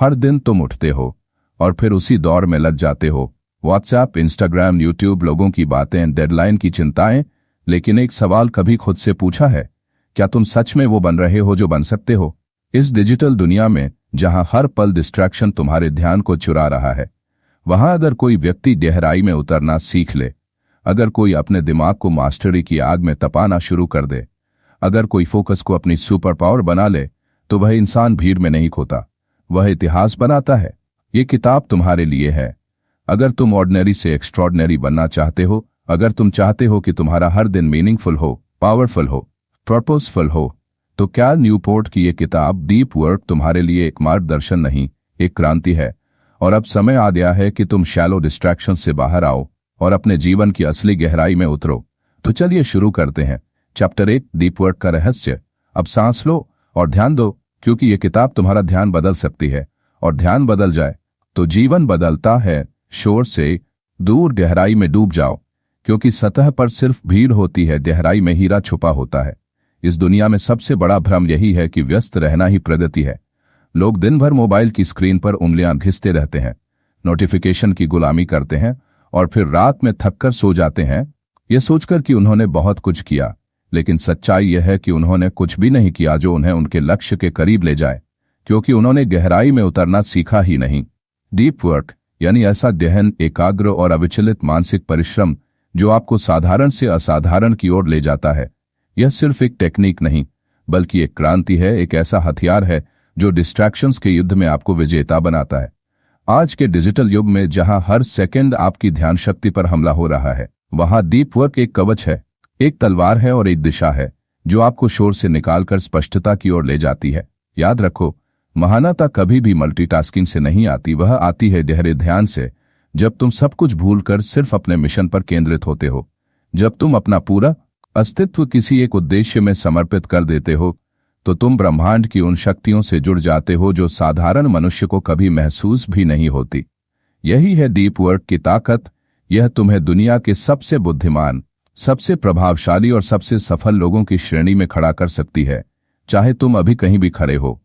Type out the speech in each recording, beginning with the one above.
हर दिन तुम उठते हो और फिर उसी दौर में लग जाते हो। व्हाट्सएप, इंस्टाग्राम, यूट्यूब, लोगों की बातें, डेडलाइन की चिंताएं। लेकिन एक सवाल कभी खुद से पूछा है, क्या तुम सच में वो बन रहे हो जो बन सकते हो? इस डिजिटल दुनिया में जहां हर पल डिस्ट्रैक्शन तुम्हारे ध्यान को चुरा रहा है, वहां अगर कोई व्यक्ति गहराई में उतरना सीख ले, अगर कोई अपने दिमाग को मास्टरी की आग में तपाना शुरू कर दे, अगर कोई फोकस को अपनी सुपर पावर बना ले, तो वह इंसान भीड़ में नहीं खोता, वह इतिहास बनाता है। ये किताब तुम्हारे लिए है। अगर तुम ऑर्डिनरी से एक्स्ट्रॉर्डिनरी बनना चाहते हो, अगर तुम चाहते हो कि तुम्हारा हर दिन मीनिंगफुल हो, पावरफुल हो, पर्पसफुल हो, तो कैल न्यूपोर्ट की ये किताब डीप वर्क तुम्हारे लिए एक मार्गदर्शन नहीं, एक क्रांति है। और अब समय आ गया है कि तुम शैलो डिस्ट्रैक्शन से बाहर आओ और अपने जीवन की असली गहराई में उतरो। तो चलिए शुरू करते हैं। चैप्टर 1, डीप वर्क का रहस्य। अब सांस लो और ध्यान दो, क्योंकि ये किताब तुम्हारा ध्यान बदल सकती है, और ध्यान बदल जाए तो जीवन बदलता है। शोर से दूर गहराई में डूब जाओ, क्योंकि सतह पर सिर्फ भीड़ होती है, गहराई में हीरा छुपा होता है। इस दुनिया में सबसे बड़ा भ्रम यही है कि व्यस्त रहना ही प्रगति है। लोग दिन भर मोबाइल की स्क्रीन पर उंगलियां घिसते रहते हैं, नोटिफिकेशन की गुलामी करते हैं और फिर रात में थककर सो जाते हैं, यह सोचकर कि उन्होंने बहुत कुछ किया। लेकिन सच्चाई यह है कि उन्होंने कुछ भी नहीं किया जो उन्हें उनके लक्ष्य के करीब ले जाए, क्योंकि उन्होंने गहराई में उतरना सीखा ही नहीं। डीप वर्क यानी ऐसा गहन, एकाग्र और अविचलित मानसिक परिश्रम जो आपको साधारण से असाधारण की ओर ले जाता है। यह सिर्फ एक टेक्निक नहीं, बल्कि एक क्रांति है, एक ऐसा हथियार है जो डिस्ट्रैक्शंस के युद्ध में आपको विजेता बनाता है। आज के डिजिटल युग में जहां हर सेकंड आपकी ध्यान शक्ति पर हमला हो रहा है, वहां डीप वर्क एक कवच है, एक तलवार है और एक दिशा है जो आपको शोर से निकालकर स्पष्टता की ओर ले जाती है। याद रखो, महानता कभी भी मल्टीटास्किंग से नहीं आती, वह आती है गहरे ध्यान से। जब तुम सब कुछ भूलकर सिर्फ अपने मिशन पर केंद्रित होते हो, जब तुम अपना पूरा अस्तित्व किसी एक उद्देश्य में समर्पित कर देते हो, तो तुम ब्रह्मांड की उन शक्तियों से जुड़ जाते हो जो साधारण मनुष्य को कभी महसूस भी नहीं होती। यही है डीप वर्क की ताकत। यह तुम्हें दुनिया के सबसे बुद्धिमान, सबसे प्रभावशाली और सबसे सफल लोगों की श्रेणी में खड़ा कर सकती है, चाहे तुम अभी कहीं भी खड़े हो।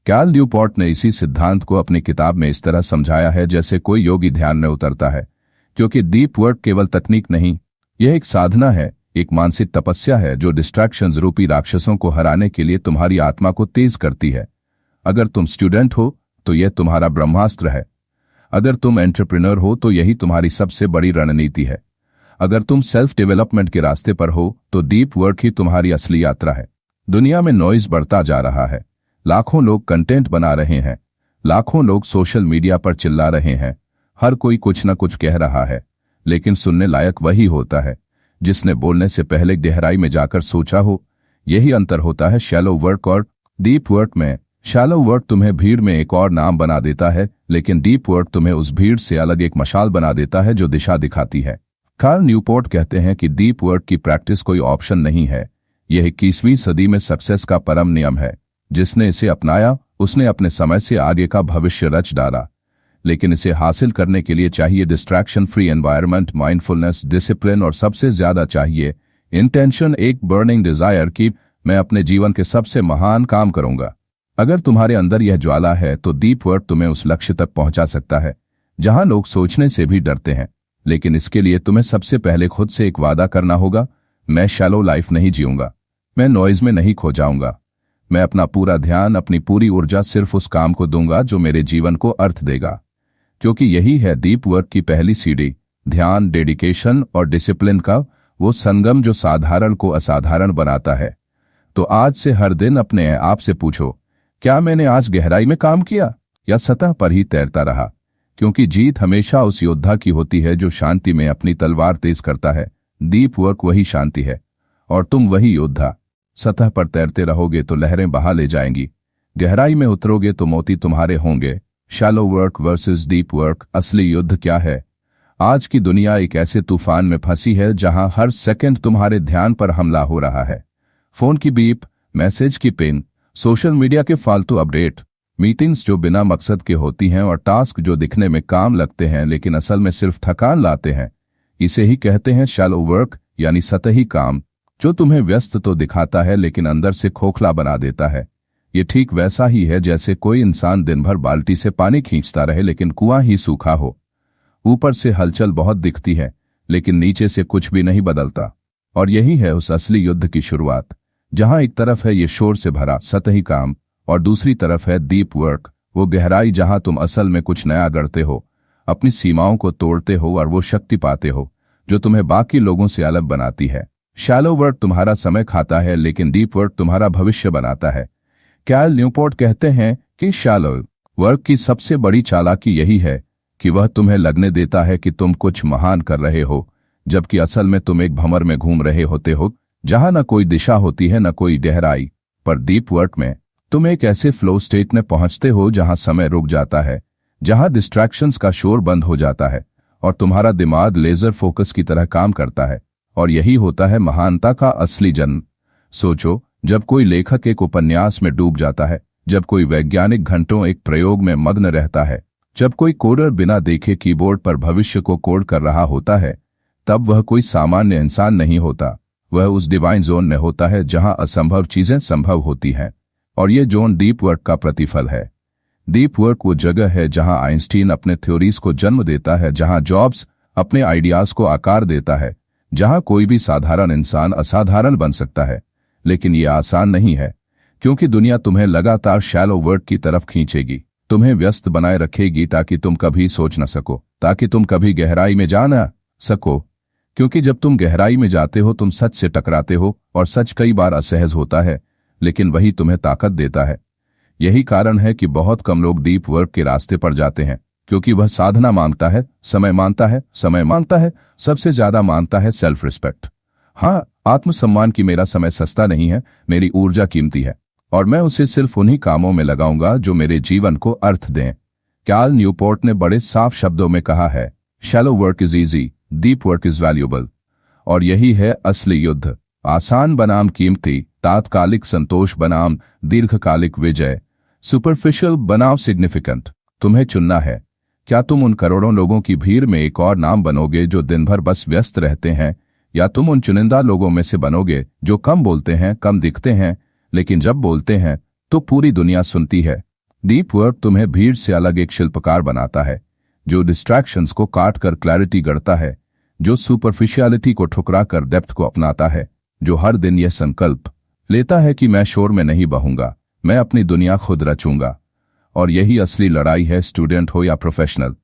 कैल न्यूपोर्ट ने इसी सिद्धांत को अपनी किताब में इस तरह समझाया है जैसे कोई योगी ध्यान में उतरता है, क्योंकि डीप वर्क केवल तकनीक नहीं, यह एक साधना है, एक मानसिक तपस्या है जो डिस्ट्रैक्शंस रूपी राक्षसों को हराने के लिए तुम्हारी आत्मा को तेज करती है। अगर तुम स्टूडेंट हो तो यह तुम्हारा ब्रह्मास्त्र है, अगर तुम एंटरप्रेन्योर हो तो यही तुम्हारी सबसे बड़ी रणनीति है, अगर तुम सेल्फ डेवलपमेंट के रास्ते पर हो तो डीप वर्क ही तुम्हारी असली यात्रा है। दुनिया में नॉइज बढ़ता जा रहा है, लाखों लोग कंटेंट बना रहे हैं, लाखों लोग सोशल मीडिया पर चिल्ला रहे हैं, हर कोई कुछ न कुछ कह रहा है, लेकिन सुनने लायक वही होता है जिसने बोलने से पहले गहराई में जाकर सोचा हो। यही अंतर होता है शैलो वर्क और डीप वर्क में। शैलो वर्क तुम्हें भीड़ में एक और नाम बना देता है, लेकिन डीप वर्क तुम्हें उस भीड़ से अलग एक मशाल बना देता है जो दिशा दिखाती है। कैल न्यूपोर्ट कहते हैं कि डीप वर्क की प्रैक्टिस कोई ऑप्शन नहीं है, यह 21वीं सदी में सक्सेस का परम नियम है। जिसने इसे अपनाया उसने अपने समय से आगे का भविष्य रच डाला। लेकिन इसे हासिल करने के लिए चाहिए distraction free environment, mindfulness, discipline और सबसे ज्यादा चाहिए इंटेंशन, एक बर्निंग डिजायर कि मैं अपने जीवन के सबसे महान काम करूंगा। अगर तुम्हारे अंदर यह ज्वाला है तो डीप वर्क तुम्हें उस लक्ष्य तक पहुंचा सकता है जहां लोग सोचने से भी डरते हैं। लेकिन इसके लिए तुम्हें सबसे पहले खुद से एक वादा करना होगा, मैं शैलो लाइफ नहीं जीऊंगा, मैं नॉइज में नहीं खो जाऊंगा, मैं अपना पूरा ध्यान, अपनी पूरी ऊर्जा सिर्फ उस काम को दूंगा जो मेरे जीवन को अर्थ देगा। क्योंकि यही है डीप वर्क की पहली सीढ़ी, ध्यान, डेडिकेशन और डिसिप्लिन का वो संगम जो साधारण को असाधारण बनाता है। तो आज से हर दिन अपने आप से पूछो, क्या मैंने आज गहराई में काम किया या सतह पर ही तैरता रहा? क्योंकि जीत हमेशा उस योद्धा की होती है जो शांति में अपनी तलवार तेज करता है। डीप वर्क वही शांति है और तुम वही योद्धा। सतह पर तैरते रहोगे तो लहरें बहा ले जाएंगी, गहराई में उतरोगे तो मोती तुम्हारे होंगे। Shallow work versus deep work, असली युद्ध क्या है? आज की दुनिया एक ऐसे तूफान में फंसी है जहां हर सेकंड तुम्हारे ध्यान पर हमला हो रहा है। फोन की बीप, मैसेज की पिन, सोशल मीडिया के फालतू अपडेट, मीटिंग्स जो बिना मकसद के होती हैं और टास्क जो दिखने में काम लगते हैं लेकिन असल में सिर्फ थकान लाते हैं। इसे ही कहते हैं शैलो वर्क, यानी सतही काम, जो तुम्हें व्यस्त तो दिखाता है लेकिन अंदर से खोखला बना देता है। ये ठीक वैसा ही है जैसे कोई इंसान दिन भर बाल्टी से पानी खींचता रहे लेकिन कुआं ही सूखा हो। ऊपर से हलचल बहुत दिखती है लेकिन नीचे से कुछ भी नहीं बदलता। और यही है उस असली युद्ध की शुरुआत, जहां एक तरफ है ये शोर से भरा सतही काम और दूसरी तरफ है डीप वर्क, वो गहराई जहां तुम असल में कुछ नया गढ़ते हो, अपनी सीमाओं को तोड़ते हो और वो शक्ति पाते हो जो तुम्हें बाकी लोगों से अलग बनाती है। शैलो वर्क तुम्हारा समय खाता है लेकिन डीप वर्क तुम्हारा भविष्य बनाता है। कैल न्यूपोर्ट कहते हैं कि शैलो वर्क की सबसे बड़ी चालाकी यही है कि वह तुम्हें लगने देता है कि तुम कुछ महान कर रहे हो, जबकि असल में तुम एक भंवर में घूम रहे होते हो जहां न कोई दिशा होती है न कोई गहराई। पर डीप वर्क में तुम एक ऐसे फ्लो स्टेट में पहुंचते हो जहां समय रुक जाता है, जहां डिस्ट्रैक्शंस का शोर बंद हो जाता है और तुम्हारा दिमाग लेजर फोकस की तरह काम करता है। और यही होता है महानता का असली जन्म। सोचो, जब कोई लेखक एक उपन्यास में डूब जाता है, जब कोई वैज्ञानिक घंटों एक प्रयोग में मग्न रहता है, जब कोई कोडर बिना देखे कीबोर्ड पर भविष्य को कोड कर रहा होता है, तब वह कोई सामान्य इंसान नहीं होता। वह उस डिवाइन जोन में होता है जहां असंभव चीजें संभव होती हैं। और ये जोन डीप वर्क का प्रतिफल है। डीप वर्क वो जगह है जहां आइंस्टीन अपने थ्योरीज को जन्म देता है, जहां जॉब्स अपने आइडियाज को आकार देता है, जहां कोई भी साधारण इंसान असाधारण बन सकता है। लेकिन ये आसान नहीं है, क्योंकि दुनिया तुम्हें लगातार शैलो वर्क की तरफ खींचेगी, तुम्हें व्यस्त बनाए रखेगी ताकि तुम कभी सोच न सको, ताकि तुम कभी गहराई में जा न सको। क्योंकि जब तुम गहराई में जाते हो तुम सच से टकराते हो, और सच कई बार असहज होता है, लेकिन वही तुम्हें ताकत देता है। यही कारण है कि बहुत कम लोग डीप वर्क के रास्ते पर जाते हैं, क्योंकि वह साधना मांगता है, समय मांगता है, सबसे ज्यादा मांगता है सेल्फ रिस्पेक्ट। हाँ, आत्मसम्मान की मेरा समय सस्ता नहीं है, मेरी ऊर्जा कीमती है और मैं उसे सिर्फ उन्हीं कामों में लगाऊंगा जो मेरे जीवन को अर्थ दें। कैल न्यूपोर्ट ने बड़े साफ शब्दों में कहा है, shallow work is easy, deep work is valuable. और यही है असली युद्ध, आसान बनाम कीमती, तात्कालिक संतोष बनाम दीर्घकालिक विजय, सुपरफिशियल बनाम सिग्निफिकेंट। तुम्हें चुनना है, क्या तुम उन करोड़ों लोगों की भीड़ में एक और नाम बनोगे जो दिन भर बस व्यस्त रहते हैं, या तुम उन चुनिंदा लोगों में से बनोगे जो कम बोलते हैं, कम दिखते हैं, लेकिन जब बोलते हैं तो पूरी दुनिया सुनती है। डीप वर्क तुम्हें भीड़ से अलग एक शिल्पकार बनाता है, जो डिस्ट्रैक्शंस को काट कर क्लैरिटी गढ़ता है, जो सुपरफिशियलिटी को ठुकरा कर डेप्थ को अपनाता है, जो हर दिन यह संकल्प लेता है कि मैं शोर में नहीं बहूंगा, मैं अपनी दुनिया खुद रचूंगा। और यही असली लड़ाई है, स्टूडेंट हो या प्रोफेशनल।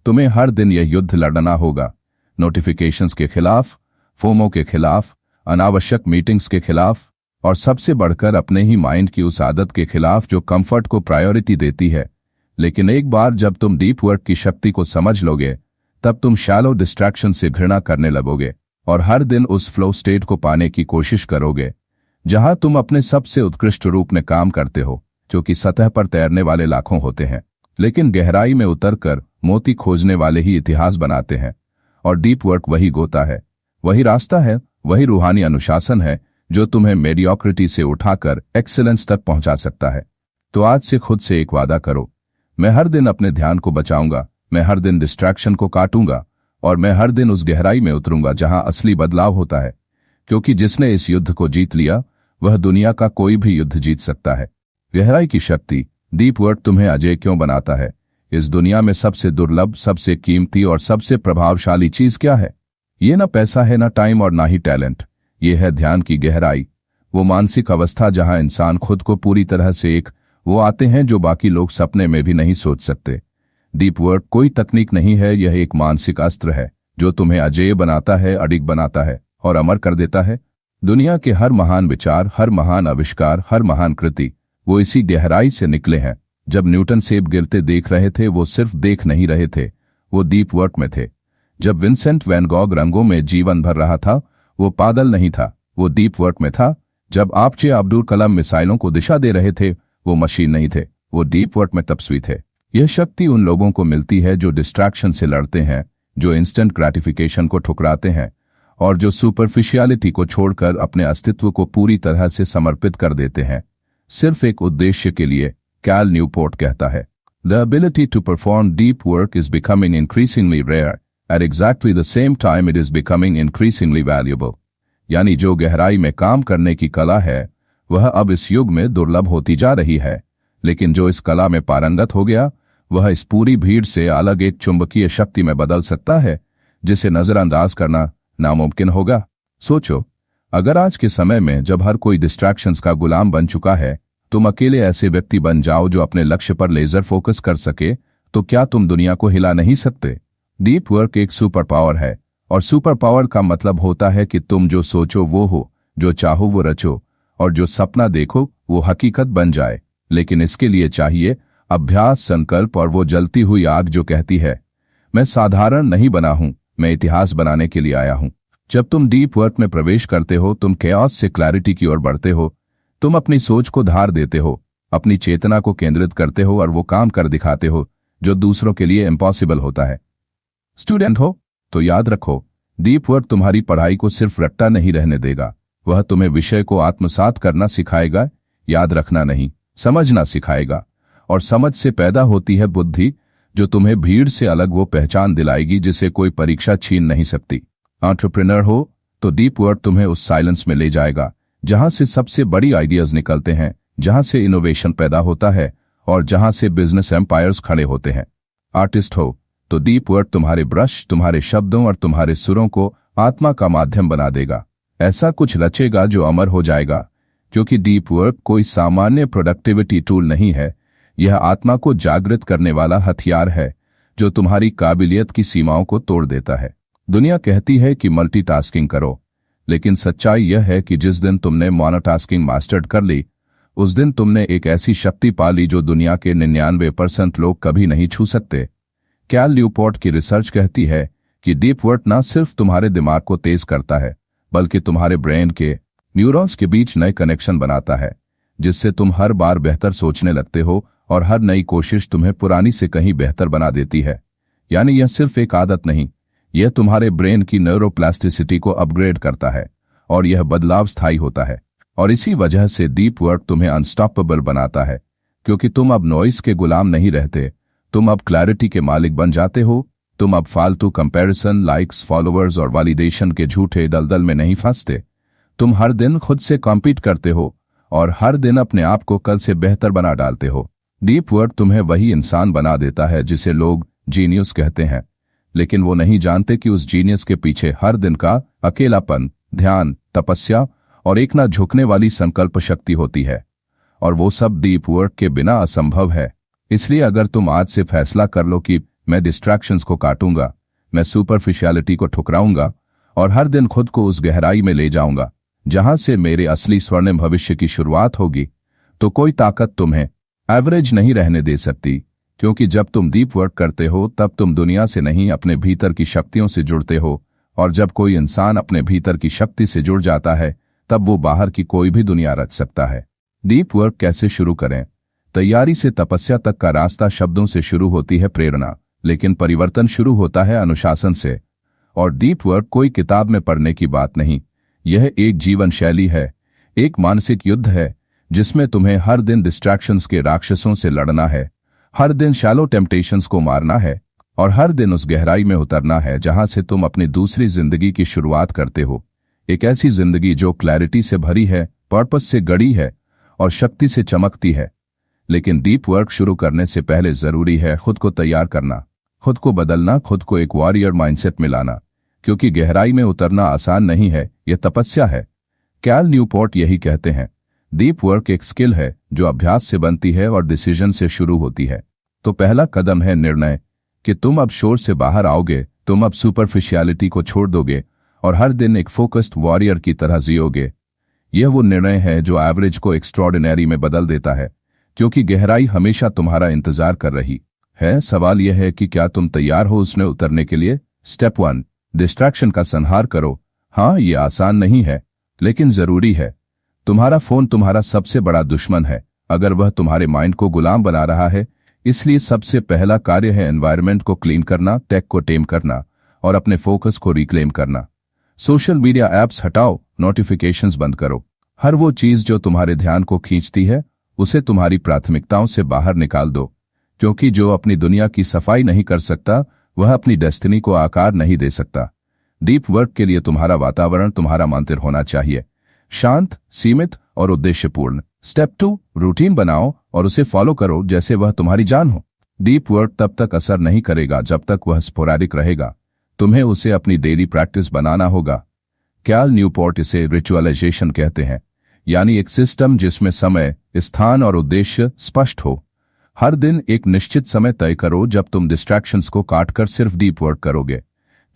तुम्हें हर दिन यह युद्ध लड़ना होगा, नोटिफिकेशंस के खिलाफ, फोमो के खिलाफ, अनावश्यक मीटिंग्स के खिलाफ, और सबसे बढ़कर अपने ही माइंड की उस आदत के खिलाफ जो कंफर्ट को प्रायोरिटी देती है। लेकिन एक बार जब तुम डीप वर्क की शक्ति को समझ लोगे, तब तुम शैलो डिस्ट्रैक्शन से घृणा करने लगोगे और हर दिन उस फ्लो स्टेट को पाने की कोशिश करोगे जहां तुम अपने सबसे उत्कृष्ट रूप में काम करते हो, जो कि सतह पर तैरने वाले लाखों होते हैं, लेकिन गहराई में उतरकर मोती खोजने वाले ही इतिहास बनाते हैं। और डीप वर्क वही गोता है, वही रास्ता है, वही रूहानी अनुशासन है जो तुम्हें मेडियोक्रिटी से उठाकर एक्सीलेंस तक पहुंचा सकता है। तो आज से खुद से एक वादा करो, मैं हर दिन अपने ध्यान को बचाऊंगा, मैं हर दिन डिस्ट्रैक्शन को काटूंगा, और मैं हर दिन उस गहराई में उतरूंगा जहां असली बदलाव होता है। क्योंकि जिसने इस युद्ध को जीत लिया, वह दुनिया का कोई भी युद्ध जीत सकता है। गहराई की शक्ति, डीप वर्क तुम्हें अजय क्यों बनाता है? इस दुनिया में सबसे दुर्लभ, सबसे कीमती और सबसे प्रभावशाली चीज क्या है? ये ना पैसा है, ना टाइम और ना ही टैलेंट। ये है ध्यान की गहराई, वो मानसिक अवस्था जहां इंसान खुद को पूरी तरह से एक वो आते हैं जो बाकी लोग सपने में भी नहीं सोच सकते। डीप वर्क कोई तकनीक नहीं है, यह एक मानसिक अस्त्र है जो तुम्हें अजेय बनाता है, अडिग बनाता है और अमर कर देता है। दुनिया के हर महान विचार, हर महान आविष्कार, हर महान कृति, वो इसी गहराई से निकले हैं। जब न्यूटन सेब गिरते देख रहे थे, वो सिर्फ देख नहीं रहे थे, वो डीप वर्क में थे। जब विंसेंट वैन गॉग रंगों में जीवन भर रहा था, वो पागल नहीं था, वो डीप वर्क में था। जब आपजे अब्दुल कलाम मिसाइलों को दिशा दे रहे थे, वो मशीन नहीं थे, वो डीप वर्क में तपस्वी थे। यह शक्ति उन लोगों को मिलती है जो डिस्ट्रैक्शन से लड़ते हैं, जो इंस्टेंट ग्रेटिफिकेशन को ठुकराते हैं और जो सुपरफिशियलिटी को छोड़कर अपने अस्तित्व को पूरी तरह से समर्पित कर देते हैं, सिर्फ एक उद्देश्य के लिए। कैल न्यूपोर्ट कहता है, the ability to perform deep work is becoming increasingly rare, at exactly the same time it is becoming increasingly valuable. यानी जो गहराई में काम करने की कला है, वह अब इस युग में दुर्लभ होती जा रही है। लेकिन जो इस कला में पारंगत हो गया, वह इस पूरी भीड़ से अलग एक चुंबकीय शक्ति में बदल सकता है जिसे नजरअंदाज करना नामुमकिन होगा। सोचो, अगर आज के समय में जब हर कोई डिस्ट्रैक्शंस का गुलाम बन चुका है, तुम अकेले ऐसे व्यक्ति बन जाओ जो अपने लक्ष्य पर लेजर फोकस कर सके, तो क्या तुम दुनिया को हिला नहीं सकते? डीप वर्क एक सुपर पावर है, और सुपर पावर का मतलब होता है कि तुम जो सोचो वो हो, जो चाहो वो रचो, और जो सपना देखो वो हकीकत बन जाए। लेकिन इसके लिए चाहिए अभ्यास, संकल्प और वो जलती हुई आग जो कहती है, मैं साधारण नहीं बना हूं, मैं इतिहास बनाने के लिए आया हूं। जब तुम डीप वर्क में प्रवेश करते हो, तुम केओस से क्लैरिटी की ओर बढ़ते हो। तुम अपनी सोच को धार देते हो, अपनी चेतना को केंद्रित करते हो और वो काम कर दिखाते हो जो दूसरों के लिए इम्पॉसिबल होता है। स्टूडेंट हो तो याद रखो, डीप वर्क तुम्हारी पढ़ाई को सिर्फ रट्टा नहीं रहने देगा, वह तुम्हें विषय को आत्मसात करना सिखाएगा। याद रखना नहीं, समझना सिखाएगा। और समझ से पैदा होती है बुद्धि, जो तुम्हें भीड़ से अलग वो पहचान दिलाएगी जिसे कोई परीक्षा छीन नहीं सकती। एंटरप्रेन्योर हो तो डीप वर्क तुम्हें उस साइलेंस में ले जाएगा जहां से सबसे बड़ी आइडियाज निकलते हैं, जहां से इनोवेशन पैदा होता है और जहां से बिजनेस एम्पायर्स खड़े होते हैं। आर्टिस्ट हो तो डीप वर्क तुम्हारे ब्रश, तुम्हारे शब्दों और तुम्हारे सुरों को आत्मा का माध्यम बना देगा। ऐसा कुछ रचेगा जो अमर हो जाएगा, क्योंकि डीप वर्क कोई सामान्य प्रोडक्टिविटी टूल नहीं है, यह आत्मा को जागृत करने वाला हथियार है जो तुम्हारी काबिलियत की सीमाओं को तोड़ देता है। दुनिया कहती है कि मल्टीटास्किंग करो, लेकिन सच्चाई यह है कि जिस दिन तुमने मोनोटास्किंग मास्टर्ड कर ली, उस दिन तुमने एक ऐसी शक्ति पाली जो दुनिया के 99% लोग कभी नहीं छू सकते। कैल न्यूपोर्ट की रिसर्च कहती है कि डीप वर्क न सिर्फ तुम्हारे दिमाग को तेज करता है, बल्कि तुम्हारे ब्रेन के न्यूरॉन्स के बीच नए कनेक्शन बनाता है, जिससे तुम हर बार बेहतर सोचने लगते हो और हर नई कोशिश तुम्हें पुरानी से कहीं बेहतर बना देती है। यानी यह सिर्फ एक आदत नहीं, यह तुम्हारे ब्रेन की न्यूरोप्लास्टिसिटी को अपग्रेड करता है, और यह बदलाव स्थायी होता है। और इसी वजह से डीप वर्क तुम्हें अनस्टॉपेबल बनाता है, क्योंकि तुम अब नॉइस के गुलाम नहीं रहते, तुम अब क्लैरिटी के मालिक बन जाते हो। तुम अब फालतू कंपैरिजन, लाइक्स, फॉलोअर्स और वैलिडेशन के झूठे दलदल में नहीं फंसते। तुम हर दिन खुद से कॉम्पीट करते हो और हर दिन अपने आप को कल से बेहतर बना डालते हो। डीप वर्क तुम्हें वही इंसान बना देता है जिसे लोग जीनियस कहते हैं, लेकिन वो नहीं जानते कि उस जीनियस के पीछे हर दिन का अकेलापन, ध्यान, तपस्या और एक ना झुकने वाली संकल्प शक्ति होती है। और वो सब डीप वर्क के बिना असंभव है। इसलिए अगर तुम आज से फैसला कर लो कि मैं डिस्ट्रैक्शंस को काटूंगा, मैं सुपरफिशियलिटी को ठुकराऊंगा और हर दिन खुद को उस गहराई में ले जाऊंगा जहां से मेरे असली स्वर्णिम भविष्य की शुरुआत होगी, तो कोई ताकत तुम्हें एवरेज नहीं रहने दे सकती। क्योंकि जब तुम डीप वर्क करते हो, तब तुम दुनिया से नहीं, अपने भीतर की शक्तियों से जुड़ते हो। और जब कोई इंसान अपने भीतर की शक्ति से जुड़ जाता है, तब वो बाहर की कोई भी दुनिया रच सकता है। डीप वर्क कैसे शुरू करें? तैयारी से तपस्या तक का रास्ता शब्दों से शुरू होती है प्रेरणा, लेकिन परिवर्तन शुरू होता है अनुशासन से। और डीप वर्क कोई किताब में पढ़ने की बात नहीं, यह एक जीवन शैली है, एक मानसिक युद्ध है जिसमें तुम्हें हर दिन डिस्ट्रैक्शंस के राक्षसों से लड़ना है, हर दिन शैलो टेम्पटेशंस को मारना है और हर दिन उस गहराई में उतरना है जहां से तुम अपनी दूसरी जिंदगी की शुरुआत करते हो। एक ऐसी जिंदगी जो क्लैरिटी से भरी है, पर्पस से गढ़ी है और शक्ति से चमकती है। लेकिन डीप वर्क शुरू करने से पहले जरूरी है खुद को तैयार करना, खुद को बदलना, खुद को एक वॉरियर माइंडसेट में लाना। क्योंकि गहराई में उतरना आसान नहीं है, यह तपस्या है। कैल न्यूपोर्ट यही कहते हैं, डीप वर्क एक स्किल है जो अभ्यास से बनती है और डिसीजन से शुरू होती है। तो पहला कदम है निर्णय कि तुम अब शोर से बाहर आओगे, तुम अब सुपरफिशियलिटी को छोड़ दोगे और हर दिन एक फोकस्ड वॉरियर की तरह जियोगे। यह वो निर्णय है जो एवरेज को एक्स्ट्रॉर्डिनरी में बदल देता है, क्योंकि गहराई हमेशा तुम्हारा इंतजार कर रही है। सवाल यह है कि क्या तुम तैयार हो उसने उतरने के लिए? स्टेप 1, डिस्ट्रैक्शन का संहार करो। हाँ, ये आसान नहीं है, लेकिन जरूरी है। तुम्हारा फोन तुम्हारा सबसे बड़ा दुश्मन है अगर वह तुम्हारे माइंड को गुलाम बना रहा है। इसलिए सबसे पहला कार्य है एनवायरनमेंट को क्लीन करना, टेक को टेम करना और अपने फोकस को रिक्लेम करना। सोशल मीडिया ऐप्स हटाओ, नोटिफिकेशंस बंद करो। हर वो चीज जो तुम्हारे ध्यान को खींचती है, उसे तुम्हारी प्राथमिकताओं से बाहर निकाल दो। क्योंकि जो अपनी दुनिया की सफाई नहीं कर सकता, वह अपनी डेस्टिनी को आकार नहीं दे सकता। डीप वर्क के लिए तुम्हारा वातावरण तुम्हारा मंदिर होना चाहिए, शांत, सीमित और उद्देश्यपूर्ण। स्टेप 2, रूटीन बनाओ और उसे फॉलो करो जैसे वह तुम्हारी जान हो। डीप वर्क तब तक असर नहीं करेगा जब तक वह स्पोराडिक रहेगा। तुम्हें उसे अपनी डेली प्रैक्टिस बनाना होगा। कैल न्यूपोर्ट इसे रिचुअलाइजेशन कहते हैं, यानी एक सिस्टम जिसमें समय, स्थान और उद्देश्य स्पष्ट हो। हर दिन एक निश्चित समय तय करो जब तुम डिस्ट्रैक्शंस को काटकर सिर्फ डीप वर्क करोगे।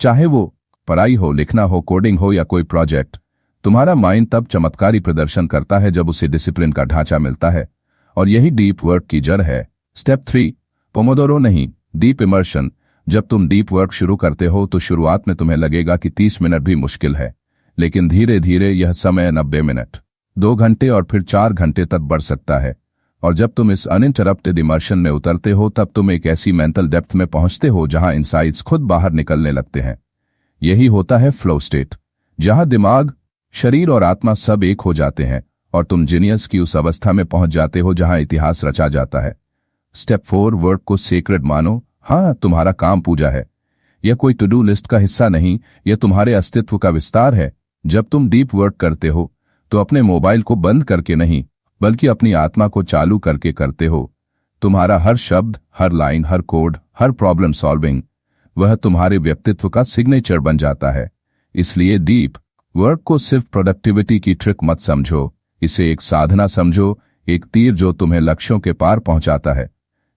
चाहे वो पढ़ाई हो, लिखना हो, कोडिंग हो या कोई प्रोजेक्ट। तुम्हारा माइंड तब चमत्कारी प्रदर्शन करता है जब उसे डिसिप्लिन का ढांचा मिलता है, और यही डीप वर्क की जड़ है। स्टेप 3, पोमोडोरो नहीं, डीप इमर्शन। जब तुम डीप वर्क शुरू करते हो तो शुरुआत में तुम्हें लगेगा कि 30 मिनट भी मुश्किल है, लेकिन धीरे धीरे यह समय 90 मिनट, 2 घंटे और फिर 4 घंटे तक बढ़ सकता है। और जब तुम इस अनइंटरप्टेड इमर्शन में उतरते हो तब तुम एक ऐसी मेंटल डेप्थ में पहुंचते हो जहां इंसाइट्स खुद बाहर निकलने लगते हैं। यही होता है फ्लो स्टेट, जहां दिमाग, शरीर और आत्मा सब एक हो जाते हैं और तुम जीनियस की उस अवस्था में पहुंच जाते हो जहां इतिहास रचा जाता है। स्टेप 4, वर्क को सेक्रेड मानो। हाँ, तुम्हारा काम पूजा है। यह कोई टू डू लिस्ट का हिस्सा नहीं, यह तुम्हारे अस्तित्व का विस्तार है। जब तुम डीप वर्क करते हो तो अपने मोबाइल को बंद करके नहीं, बल्कि अपनी आत्मा को चालू करके करते हो। तुम्हारा हर शब्द, हर लाइन, हर कोड, हर प्रॉब्लम सॉल्विंग, वह तुम्हारे व्यक्तित्व का सिग्नेचर बन जाता है। इसलिए डीप वर्क को सिर्फ प्रोडक्टिविटी की ट्रिक मत समझो, इसे एक साधना समझो, एक तीर जो तुम्हें लक्ष्यों के पार पहुंचाता है।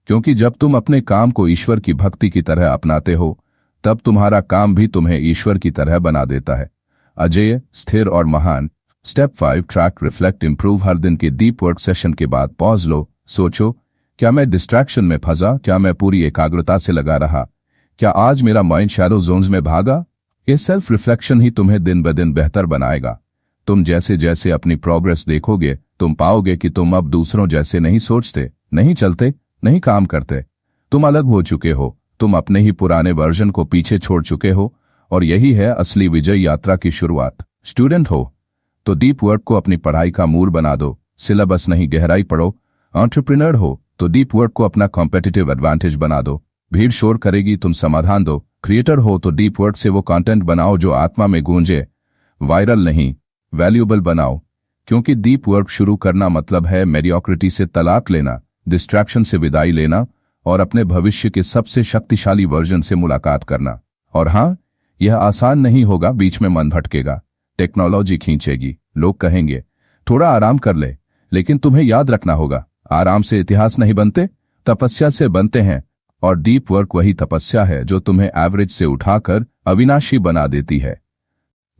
क्योंकि जब तुम अपने काम को ईश्वर की भक्ति की तरह अपनाते हो, तब तुम्हारा काम भी तुम्हें ईश्वर की तरह बना देता है। अजेय, स्थिर और महान। Step 5, track, reflect, improve. हर दिन के डीप वर्क सेशन के बाद पॉज लो, सोचो, क्या मैं डिस्ट्रैक्शन में फंसा? क्या मैं पूरी एकाग्रता से लगा रहा? क्या आज मेरा माइंड शैडो जोन्स में भागा? ये सेल्फ रिफ्लेक्शन ही तुम्हें दिन ब दिन बेहतर बनाएगा। तुम जैसे जैसे अपनी प्रोग्रेस देखोगे, तुम पाओगे कि तुम अब दूसरों जैसे नहीं सोचते, नहीं चलते, नहीं काम करते। तुम अलग हो चुके हो, तुम अपने ही पुराने वर्जन को पीछे छोड़ चुके हो, और यही है असली विजय यात्रा की शुरुआत। स्टूडेंट हो तो डीप वर्क को अपनी पढ़ाई का मूल बना दो, सिलेबस नहीं गहराई पढ़ो। एंटरप्रेन्योर हो तो डीप वर्क को अपना कॉम्पिटिटिव एडवांटेज बना दो, भीड़ शोर करेगी, तुम समाधान दो। क्रिएटर हो तो डीप वर्क से वो कंटेंट बनाओ जो आत्मा में गूंजे, वायरल नहीं, वैल्यूएबल बनाओ। क्योंकि डीप वर्क शुरू करना मतलब है मेडियोक्रिटी से तलाक लेना, डिस्ट्रैक्शन से विदाई लेना और अपने भविष्य के सबसे शक्तिशाली वर्जन से मुलाकात करना। और हाँ, यह आसान नहीं होगा, बीच में मन भटकेगा, टेक्नोलॉजी खींचेगी, लोग कहेंगे थोड़ा आराम कर ले, लेकिन तुम्हें याद रखना होगा, आराम से इतिहास नहीं बनते, तपस्या से बनते हैं। और डीप वर्क वही तपस्या है जो तुम्हें एवरेज से उठाकर अविनाशी बना देती है।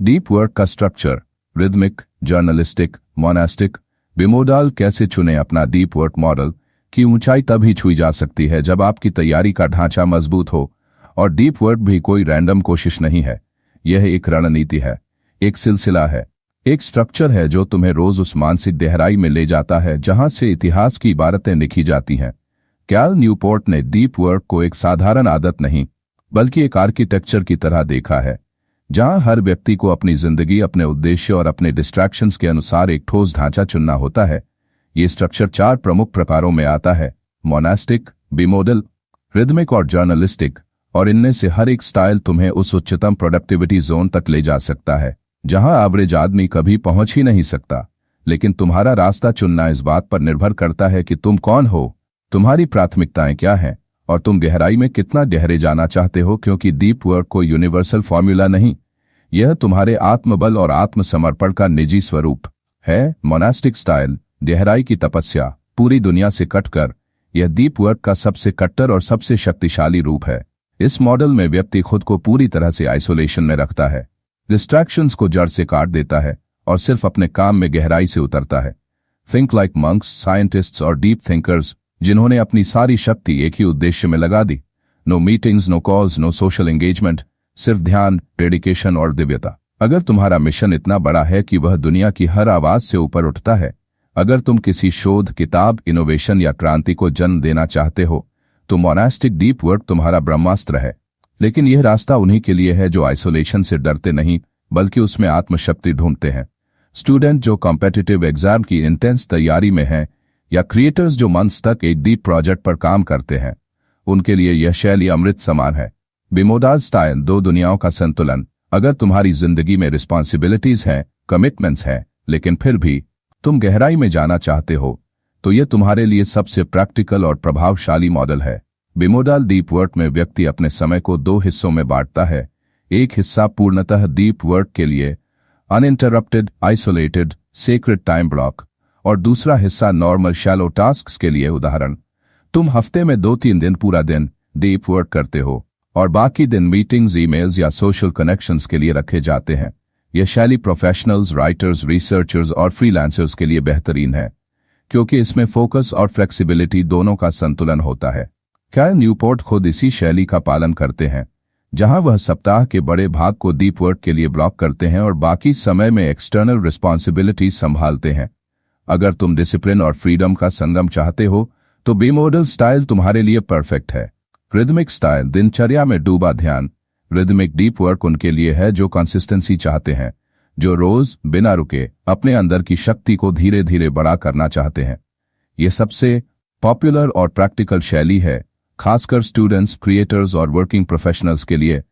डीप वर्क का स्ट्रक्चर, रिदमिक, जर्नलिस्टिक, मोनास्टिक, बिमोडाल। कैसे चुने अपना डीप वर्क मॉडल? की ऊंचाई तब ही छुई जा सकती है जब आपकी तैयारी का ढांचा मजबूत हो। और डीप वर्क भी कोई रैंडम कोशिश नहीं है, यह एक रणनीति है, एक सिलसिला है, एक स्ट्रक्चर है जो तुम्हें रोज उस मानसिक गहराई में ले जाता है जहां से इतिहास की इबारतें लिखी जाती हैं। कैल न्यूपोर्ट ने डीप वर्क को एक साधारण आदत नहीं, बल्कि एक आर्किटेक्चर की तरह देखा है, जहां हर व्यक्ति को अपनी जिंदगी, अपने उद्देश्य और अपने डिस्ट्रैक्शंस के अनुसार एक ठोस ढांचा चुनना होता है। ये स्ट्रक्चर 4 प्रमुख प्रकारों में आता है, मोनास्टिक, बिमोडल, रिदमिक और जर्नलिस्टिक। और इनमें से हर एक स्टाइल तुम्हें उस उच्चतम प्रोडक्टिविटी जोन तक ले जा सकता है जहां एवरेज आदमी कभी पहुंच ही नहीं सकता। लेकिन तुम्हारा रास्ता चुनना इस बात पर निर्भर करता है कि तुम कौन हो, तुम्हारी प्राथमिकताएं क्या हैं और तुम गहराई में कितना गहरे जाना चाहते हो। क्योंकि डीप वर्क कोई यूनिवर्सल फॉर्मूला नहीं, यह तुम्हारे आत्मबल और आत्मसमर्पण का निजी स्वरूप है। मोनास्टिक स्टाइल, गहराई की तपस्या, पूरी दुनिया से कटकर, यह डीप वर्क का सबसे कट्टर और सबसे शक्तिशाली रूप है। इस मॉडल में व्यक्ति खुद को पूरी तरह से आइसोलेशन में रखता है, डिस्ट्रैक्शंस को जड़ से काट देता है और सिर्फ अपने काम में गहराई से उतरता है। थिंक लाइक मंक्स, साइंटिस्ट्स और डीप थिंकर्स जिन्होंने अपनी सारी शक्ति एक ही उद्देश्य में लगा दी। No meetings, no calls, no social engagement, सिर्फ ध्यान, डेडिकेशन और दिव्यता। अगर तुम्हारा मिशन इतना बड़ा है कि वह दुनिया की हर आवाज से ऊपर उठता है, अगर तुम किसी शोध, किताब, इनोवेशन या क्रांति को जन्म देना चाहते हो, तो मोनास्टिक डीप वर्क तुम्हारा ब्रह्मास्त्र है। लेकिन यह रास्ता उन्हीं के लिए है जो आइसोलेशन से डरते नहीं, बल्कि उसमें आत्मशक्ति ढूंढते हैं। स्टूडेंट जो कॉम्पिटिटिव एग्जाम की इंटेंस तैयारी में हैं, या क्रिएटर्स जो मंथ्स तक एक डीप प्रोजेक्ट पर काम करते हैं, उनके लिए यह शैली अमृत समान है। बिमोडाल स्टाइल, 2 दुनियाओं का संतुलन। अगर तुम्हारी जिंदगी में रिस्पॉन्सिबिलिटीज हैं, कमिटमेंट्स हैं, लेकिन फिर भी तुम गहराई में जाना चाहते हो तो यह तुम्हारे लिए सबसे प्रैक्टिकल और प्रभावशाली मॉडल है। बिमोडल डीप वर्क में व्यक्ति अपने समय को 2 हिस्सों में बांटता है। एक हिस्सा पूर्णतः डीप वर्क के लिए uninterrupted, isolated, sacred time block, और दूसरा हिस्सा नॉर्मल शैलो टास्क्स के लिए। उदाहरण, तुम हफ्ते में 2-3 दिन पूरा दिन डीप वर्क करते हो और बाकी दिन मीटिंग्स, ईमेल्स या सोशल कनेक्शंस के लिए रखे जाते हैं। यह शैली प्रोफेशनल्स, राइटर्स, रिसर्चर्स और फ्रीलांसर्स के लिए बेहतरीन है क्योंकि इसमें फोकस और फ्लेक्सिबिलिटी दोनों का संतुलन होता है। कैल न्यूपोर्ट खुद इसी शैली का पालन करते हैं, जहां वह सप्ताह के बड़े भाग को डीप वर्क के लिए ब्लॉक करते हैं और बाकी समय में एक्सटर्नल रिस्पॉन्सिबिलिटी संभालते हैं। अगर तुम डिसिप्लिन और फ्रीडम का संगम चाहते हो तो बिमोडल स्टाइल तुम्हारे लिए परफेक्ट है। रिदमिक स्टाइल दिनचर्या में डूबा ध्यान। रिदमिक डीप वर्क उनके लिए है जो कंसिस्टेंसी चाहते हैं, जो रोज बिना रुके अपने अंदर की शक्ति को धीरे धीरे बड़ा करना चाहते हैं। यह सबसे पॉपुलर और प्रैक्टिकल शैली है, खासकर स्टूडेंट्स, क्रिएटर्स और वर्किंग प्रोफेशनल्स के लिए।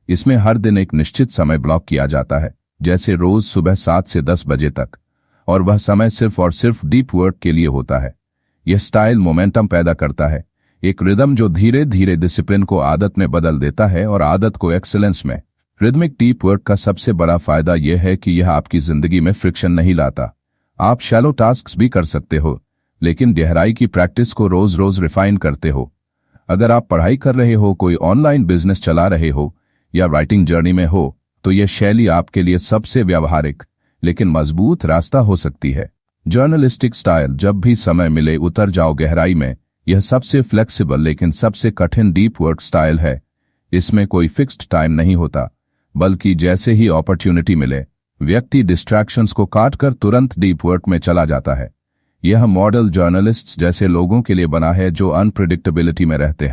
इसमें हर दिन एक निश्चित समय ब्लॉक किया जाता है, जैसे रोज सुबह 7 से 10 बजे तक, और वह समय सिर्फ और सिर्फ डीप वर्क के लिए होता है। यह स्टाइल मोमेंटम पैदा करता है, एक रिदम जो धीरे धीरे डिसिप्लिन को आदत में बदल देता है और आदत को एक्सीलेंस में। रिदमिक डीप वर्क का सबसे बड़ा फायदा यह है कि यह आपकी जिंदगी में फ्रिक्शन नहीं लाता। आप शैलो टास्क्स भी कर सकते हो, लेकिन गहराई की प्रैक्टिस को रोज रोज रिफाइन करते हो। अगर आप पढ़ाई कर रहे हो, कोई ऑनलाइन बिजनेस चला रहे हो या राइटिंग जर्नी में हो, तो यह शैली आपके लिए सबसे व्यावहारिक लेकिन मजबूत रास्ता हो सकती है। जर्नलिस्टिक स्टाइल, जब भी समय मिले उतर जाओ गहराई में। यह सबसे फ्लेक्सिबल लेकिन सबसे कठिन डीप वर्क स्टाइल है। इसमें कोई फिक्स्ड टाइम नहीं होता, बल्कि जैसे ही अपॉर्चुनिटी मिले व्यक्ति डिस्ट्रैक्शंस को काटकर तुरंत डीप वर्क में चला जाता है। यह मॉडल जर्नलिस्ट्स जैसे लोगों के लिए बना है जो अनप्रेडिक्टेबिलिटी में रहते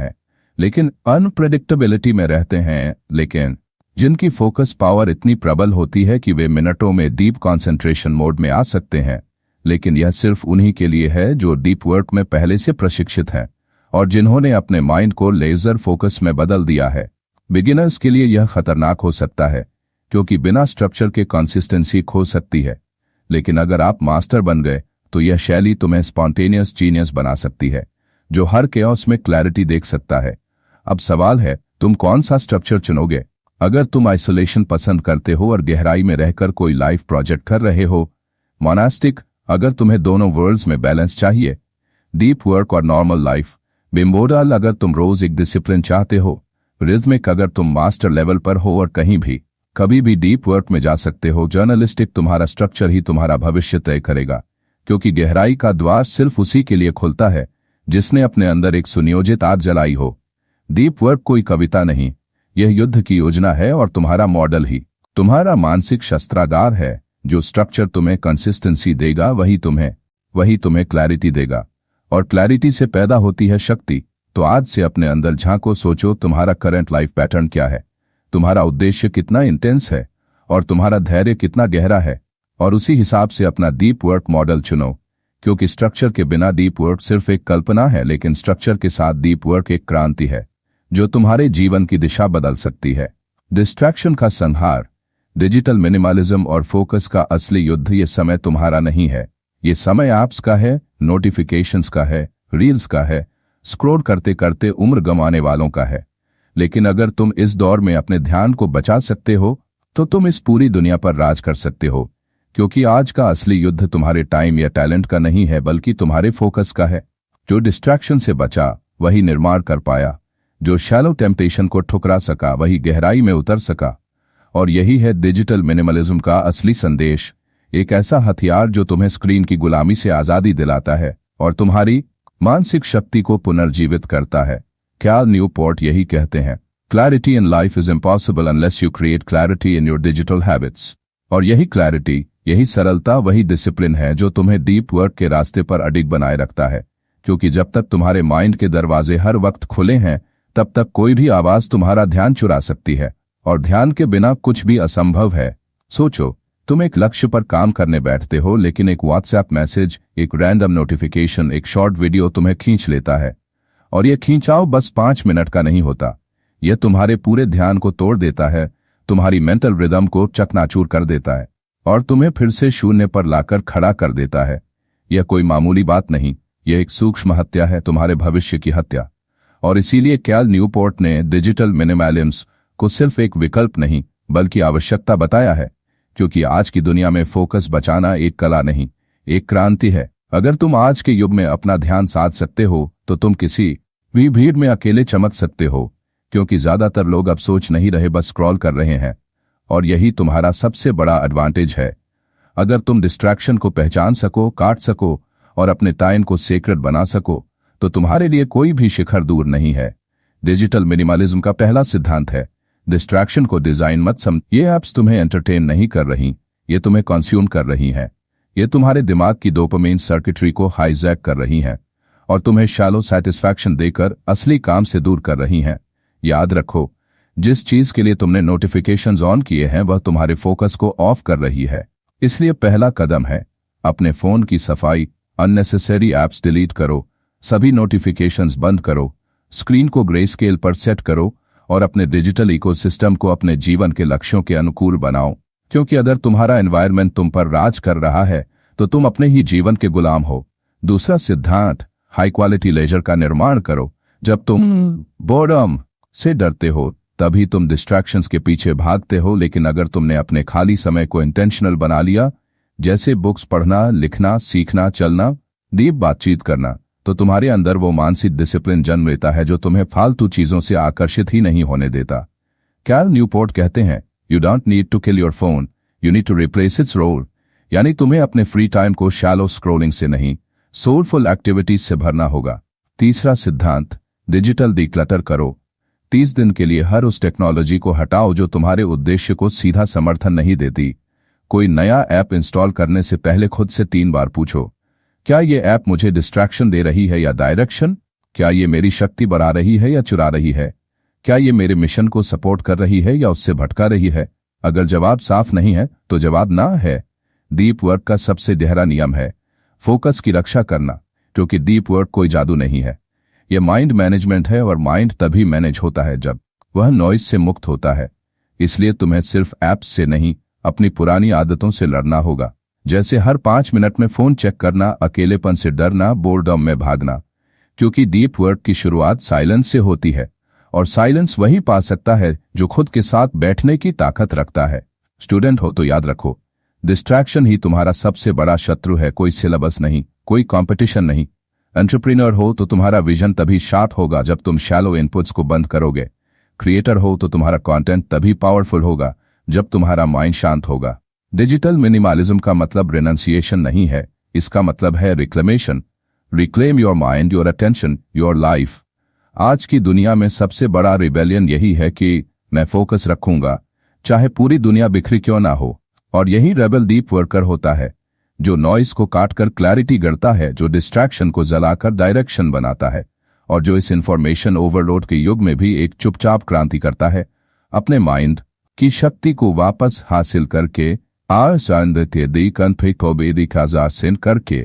हैं, लेकिन जिनकी फोकस पावर इतनी प्रबल होती है कि वे मिनटों में डीप कंसंट्रेशन मोड में आ सकते हैं। लेकिन यह सिर्फ उन्हीं के लिए है जो डीप वर्क में पहले से प्रशिक्षित हैं और जिन्होंने अपने माइंड को लेजर फोकस में बदल दिया है। बिगिनर्स के लिए यह खतरनाक हो सकता है क्योंकि बिना स्ट्रक्चर के कंसिस्टेंसी खो सकती है, लेकिन अगर आप मास्टर बन गए तो यह शैली तुम्हें स्पॉन्टेनियस जीनियस बना सकती है, जो हर केओस में क्लैरिटी देख सकता है। अब सवाल है, तुम कौन सा स्ट्रक्चर चुनोगे? अगर तुम आइसोलेशन पसंद करते हो और गहराई में रहकर कोई लाइफ प्रोजेक्ट कर रहे हो, मोनास्टिक। अगर तुम्हें दोनों वर्ल्ड्स में बैलेंस चाहिए, डीप वर्क और नॉर्मल लाइफ, बिमोडल। अगर तुम रोज एक डिसिप्लिन चाहते हो, रिदमिक। अगर तुम मास्टर लेवल पर हो और कहीं भी कभी भी डीप वर्क में जा सकते हो, जर्नलिस्टिक। तुम्हारा स्ट्रक्चर ही तुम्हारा भविष्य तय करेगा, क्योंकि गहराई का द्वार सिर्फ उसी के लिए खुलता है जिसने अपने अंदर एक सुनियोजित आग जलाई हो। डीप वर्क कोई कविता नहीं, यह युद्ध की योजना है और तुम्हारा मॉडल ही तुम्हारा मानसिक शस्त्रागार है। जो स्ट्रक्चर तुम्हें कंसिस्टेंसी देगा वही तुम्हें क्लैरिटी देगा, और क्लैरिटी से पैदा होती है शक्ति। तो आज से अपने अंदर झांको, सोचो तुम्हारा करंट लाइफ पैटर्न क्या है, तुम्हारा उद्देश्य कितना इंटेंस है और तुम्हारा धैर्य कितना गहरा है, और उसी हिसाब से अपना डीप वर्क मॉडल चुनो। क्योंकि स्ट्रक्चर के बिना डीप वर्क सिर्फ एक कल्पना है, लेकिन स्ट्रक्चर के साथ डीप वर्क एक क्रांति है जो तुम्हारे जीवन की दिशा बदल सकती है। डिस्ट्रैक्शन का संहार, डिजिटल मिनिमलिज्म और फोकस का असली युद्ध। ये समय तुम्हारा नहीं है, ये समय ऐप्स का है, नोटिफिकेशंस का है, रील्स का है, स्क्रॉल करते करते उम्र गंवाने वालों का है। लेकिन अगर तुम इस दौर में अपने ध्यान को बचा सकते हो तो तुम इस पूरी दुनिया पर राज कर सकते हो। क्योंकि आज का असली युद्ध तुम्हारे टाइम या टैलेंट का नहीं है, बल्कि तुम्हारे फोकस का है। जो डिस्ट्रैक्शन से बचा वही निर्माण कर पाया, जो शैलो टेम्पटेशन को ठुकरा सका वही गहराई में उतर सका। और यही है डिजिटल मिनिमलिज्म का असली संदेश, एक ऐसा हथियार जो तुम्हें स्क्रीन की गुलामी से आजादी दिलाता है और तुम्हारी मानसिक शक्ति को पुनर्जीवित करता है। कैल न्यूपोर्ट यही कहते हैं, clarity in life is impossible unless you create clarity in your digital habits. और यही क्लैरिटी, यही सरलता, वही डिसिप्लिन है जो तुम्हें डीप वर्क के रास्ते पर अडिग बनाए रखता है। क्योंकि जब तक तुम्हारे माइंड के दरवाजे हर वक्त खुले हैं, तब तक कोई भी आवाज तुम्हारा ध्यान चुरा सकती है, और ध्यान के बिना कुछ भी असंभव है। सोचो, तुम एक लक्ष्य पर काम करने बैठते हो, लेकिन एक व्हाट्सएप मैसेज, एक रैंडम नोटिफिकेशन, एक शॉर्ट वीडियो तुम्हें खींच लेता है। और यह खींचाव बस 5 मिनट का नहीं होता, यह तुम्हारे पूरे ध्यान को तोड़ देता है, तुम्हारी मेंटल रिदम को चकनाचूर कर देता है। और तुम्हें फिर से शून्य पर लाकर खड़ा कर देता है। यह कोई मामूली बात नहीं, यह एक सूक्ष्म हत्या है, तुम्हारे भविष्य की हत्या। और इसीलिए कैल न्यूपोर्ट ने डिजिटल मिनिमलिज्म को सिर्फ एक विकल्प नहीं बल्कि आवश्यकता बताया है, क्योंकि आज की दुनिया में फोकस बचाना एक कला नहीं, एक क्रांति है। अगर तुम आज के युग में अपना ध्यान साध सकते हो तो तुम किसी भी भीड़ में अकेले चमक सकते हो, क्योंकि ज्यादातर लोग अब सोच नहीं रहे, बस स्क्रॉल कर रहे हैं। और यही तुम्हारा सबसे बड़ा एडवांटेज है। अगर तुम डिस्ट्रैक्शन को पहचान सको, काट सको और अपने टाइम को सेक्रेड बना सको तो तुम्हारे लिए कोई भी शिखर दूर नहीं है। डिजिटल मिनिमलिज्म का पहला सिद्धांत है, डिस्ट्रैक्शन को डिजाइन मत समझ। ये ऐप्स तुम्हें एंटरटेन नहीं कर रही, ये तुम्हें कंज्यूम कर रही हैं। ये तुम्हारे दिमाग की डोपामाइन सर्किटरी को हाईजैक कर रही हैं और तुम्हें शैलो सेटिस्फैक्शन देकर असली काम से दूर कर रही हैं। याद रखो, जिस चीज के लिए तुमने नोटिफिकेशंस ऑन किए हैं वह तुम्हारे फोकस को ऑफ कर रही है। इसलिए पहला कदम है अपने फोन की सफाई। अननेसेसरी ऐप्स डिलीट करो, सभी नोटिफिकेशंस बंद करो, स्क्रीन को ग्रे स्केल पर सेट करो और अपने डिजिटल इकोसिस्टम को अपने जीवन के लक्ष्यों के अनुकूल बनाओ। क्योंकि अगर तुम्हारा एनवायरनमेंट तुम पर राज कर रहा है तो तुम अपने ही जीवन के गुलाम हो। दूसरा सिद्धांत, हाई क्वालिटी लेजर का निर्माण करो। जब तुम बोर्डम से डरते हो तभी तुम डिस्ट्रैक्शंस के पीछे भागते हो, लेकिन अगर तुमने अपने खाली समय को इंटेंशनल बना लिया, जैसे बुक्स पढ़ना, लिखना, सीखना, चलना, डीप बातचीत करना, तो तुम्हारे अंदर वो मानसिक डिसिप्लिन जन्म लेता है जो तुम्हें फालतू चीजों से आकर्षित ही नहीं होने देता। कैल न्यूपोर्ट कहते हैं, you don't need to kill your phone, you need to replace its role. यानी तुम्हें अपने फ्री टाइम को शैलो स्क्रोलिंग से नहीं, सोलफुल एक्टिविटीज से भरना होगा। तीसरा सिद्धांत, डिजिटल डिक्लटर करो। 30 दिन के लिए हर उस टेक्नोलॉजी को हटाओ जो तुम्हारे उद्देश्य को सीधा समर्थन नहीं देती। कोई नया ऐप इंस्टॉल करने से पहले खुद से 3 बार पूछो, क्या ये ऐप मुझे डिस्ट्रैक्शन दे रही है या डायरेक्शन? क्या ये मेरी शक्ति बढ़ा रही है या चुरा रही है? क्या ये मेरे मिशन को सपोर्ट कर रही है या उससे भटका रही है? अगर जवाब साफ नहीं है तो जवाब ना है। डीप वर्क का सबसे गहरा नियम है फोकस की रक्षा करना, क्योंकि डीप वर्क कोई जादू नहीं है, यह माइंड मैनेजमेंट है और माइंड तभी मैनेज होता है जब वह नॉइज से मुक्त होता है। इसलिए तुम्हें सिर्फ ऐप्स से नहीं, अपनी पुरानी आदतों से लड़ना होगा, जैसे हर 5 मिनट में फोन चेक करना, अकेलेपन से डरना, बोर्डम में भागना। क्योंकि डीप वर्क की शुरुआत साइलेंस से होती है और साइलेंस वही पा सकता है जो खुद के साथ बैठने की ताकत रखता है। स्टूडेंट हो तो याद रखो, डिस्ट्रैक्शन ही तुम्हारा सबसे बड़ा शत्रु है, कोई सिलेबस नहीं, कोई कंपटीशन नहीं। एंटरप्रेन्योर हो तो तुम्हारा विजन तभी शार्प होगा जब तुम शैलो इनपुट्स को बंद करोगे। क्रिएटर हो तो तुम्हारा कंटेंट तभी पावरफुल होगा जब तुम्हारा माइंड शांत होगा। डिजिटल मिनिमलिज्म का मतलब रिनंसिएशन नहीं है, इसका मतलब है reclamation. Reclaim your mind, your attention, your life. आज की दुनिया में सबसे बड़ा रिबेलियन यही है कि मैं फोकस रखूंगा चाहे पूरी दुनिया बिखरी क्यों ना हो। और यही रेबल डीप वर्कर होता है जो नॉइस को काटकर क्लैरिटी गढ़ता है, जो डिस्ट्रैक्शन को जलाकर डायरेक्शन बनाता है और जो इस इंफॉर्मेशन ओवरलोड के युग में भी एक चुपचाप क्रांति करता है, अपने माइंड की शक्ति को वापस हासिल करके करके।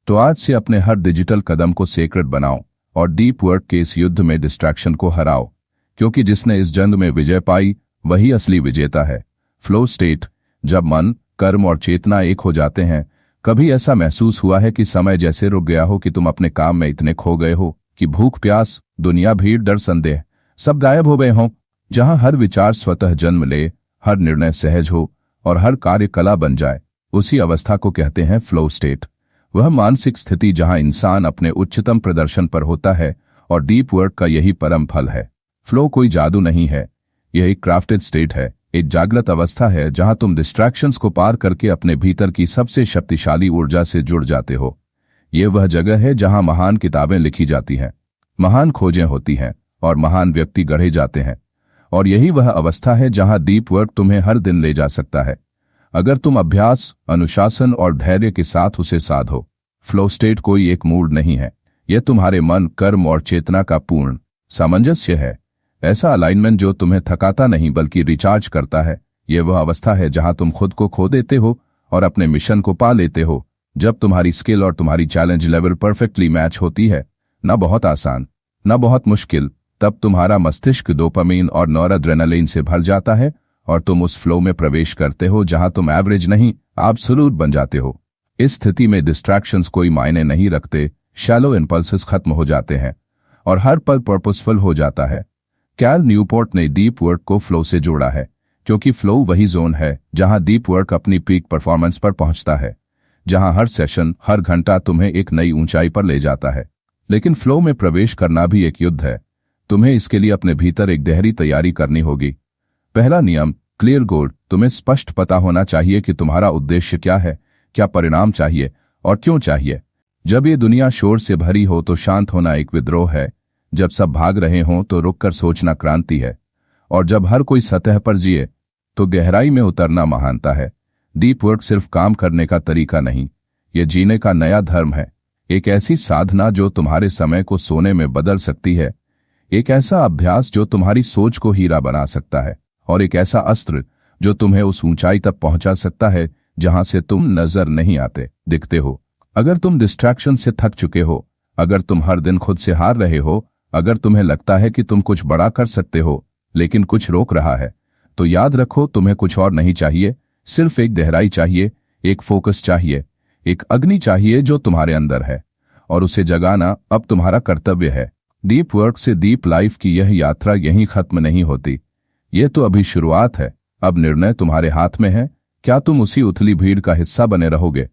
तो आज से अपने हर डिजिटल कदम को सेक्रेड बनाओ और डीप वर्क के इस युद्ध में डिस्ट्रैक्शन को हराओ, क्योंकि जिसने इस जंग में विजय पाई वही असली विजेता है। फ्लो स्टेट, जब मन, कर्म और चेतना एक हो जाते हैं। कभी ऐसा महसूस हुआ है कि समय जैसे रुक गया हो, कि तुम अपने काम में इतने खो गए हो कि भूख, प्यास, दुनिया, भीड़, डर, संदेह सब गायब हो गए हों? जहां हर विचार स्वतः जन्म ले, हर निर्णय सहज हो और हर कार्य कला बन जाए, उसी अवस्था को कहते हैं फ्लो स्टेट। वह मानसिक स्थिति जहां इंसान अपने उच्चतम प्रदर्शन पर होता है और डीप वर्क का यही परम फल है। फ्लो कोई जादू नहीं है, यह एक क्राफ्टेड स्टेट है, एक जागृत अवस्था है जहां तुम डिस्ट्रैक्शंस को पार करके अपने भीतर की सबसे शक्तिशाली ऊर्जा से जुड़ जाते हो। ये वह जगह है जहां महान किताबें लिखी जाती हैं, महान खोजें होती हैं और महान व्यक्ति गढ़े जाते हैं। और यही वह अवस्था है जहां डीप वर्क तुम्हें हर दिन ले जा सकता है, अगर तुम अभ्यास, अनुशासन और धैर्य के साथ उसे साधो। फ्लो स्टेट कोई एक मूड नहीं है, यह तुम्हारे मन, कर्म और चेतना का पूर्ण सामंजस्य है। ऐसा अलाइनमेंट जो तुम्हें थकाता नहीं बल्कि रिचार्ज करता है। यह वह अवस्था है जहां तुम खुद को खो देते हो और अपने मिशन को पा लेते हो। जब तुम्हारी स्किल और तुम्हारी चैलेंज लेवल परफेक्टली मैच होती है, न बहुत आसान न बहुत मुश्किल, तब तुम्हारा मस्तिष्क डोपामीन और नॉरएड्रेनालिन से भर जाता है और तुम उस फ्लो में प्रवेश करते हो जहां तुम एवरेज नहीं एब्सोल्यूट बन जाते हो। इस स्थिति में डिस्ट्रैक्शंस कोई मायने नहीं रखते, शैलो इंपल्सेस खत्म हो जाते हैं और हर पल पर्पसफुल हो जाता है। कैल न्यूपोर्ट ने डीप वर्क को फ्लो से जोड़ा है, क्योंकि फ्लो वही जोन है जहां डीप वर्क अपनी पीक परफॉर्मेंस पर पहुंचता है, जहां हर सेशन, हर घंटा तुम्हें एक नई ऊंचाई पर ले जाता है। लेकिन फ्लो में प्रवेश करना भी एक युद्ध है। तुम्हें इसके लिए अपने भीतर एक गहरी तैयारी करनी होगी। पहला नियम, क्लियर गोल। तुम्हें स्पष्ट पता होना चाहिए कि तुम्हारा उद्देश्य क्या है, क्या परिणाम चाहिए और क्यों चाहिए। जब ये दुनिया शोर से भरी हो तो शांत होना एक विद्रोह है, जब सब भाग रहे हों तो रुककर सोचना क्रांति है, और जब हर कोई सतह पर जिए तो गहराई में उतरना महानता है। डीप वर्क सिर्फ काम करने का तरीका नहीं, ये जीने का नया धर्म है। एक ऐसी साधना जो तुम्हारे समय को सोने में बदल सकती है, एक ऐसा अभ्यास जो तुम्हारी सोच को हीरा बना सकता है, और एक ऐसा अस्त्र जो तुम्हें उस ऊंचाई तक पहुंचा सकता है जहां से तुम नजर नहीं आते दिखते हो। अगर तुम डिस्ट्रैक्शन से थक चुके हो, अगर तुम हर दिन खुद से हार रहे हो, अगर तुम्हें लगता है कि तुम कुछ बड़ा कर सकते हो लेकिन कुछ रोक रहा है, तो याद रखो, तुम्हें कुछ और नहीं चाहिए। सिर्फ एक गहराई चाहिए, एक फोकस चाहिए, एक अग्नि चाहिए जो तुम्हारे अंदर है, और उसे जगाना अब तुम्हारा कर्तव्य है। डीप वर्क से डीप लाइफ की यह यात्रा यहीं खत्म नहीं होती। यह तो अभी शुरुआत है। अब निर्णय तुम्हारे हाथ में है। क्या तुम उसी उथली भीड़ का हिस्सा बने रहोगे,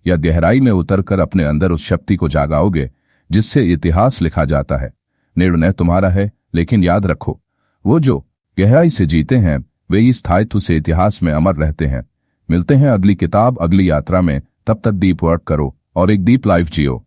या गहराई में उतरकर अपने अंदर उस शक्ति को जागाओगे जिससे इतिहास लिखा जाता है। निर्णय तुम्हारा है, लेकिन याद रखो, वो जो गहराई से जीते हैं वे इस स्थायित्व से इतिहास में अमर रहते हैं। मिलते हैं अगली किताब, अगली यात्रा में। तब तक डीप वर्क करो और एक डीप लाइफ जियो।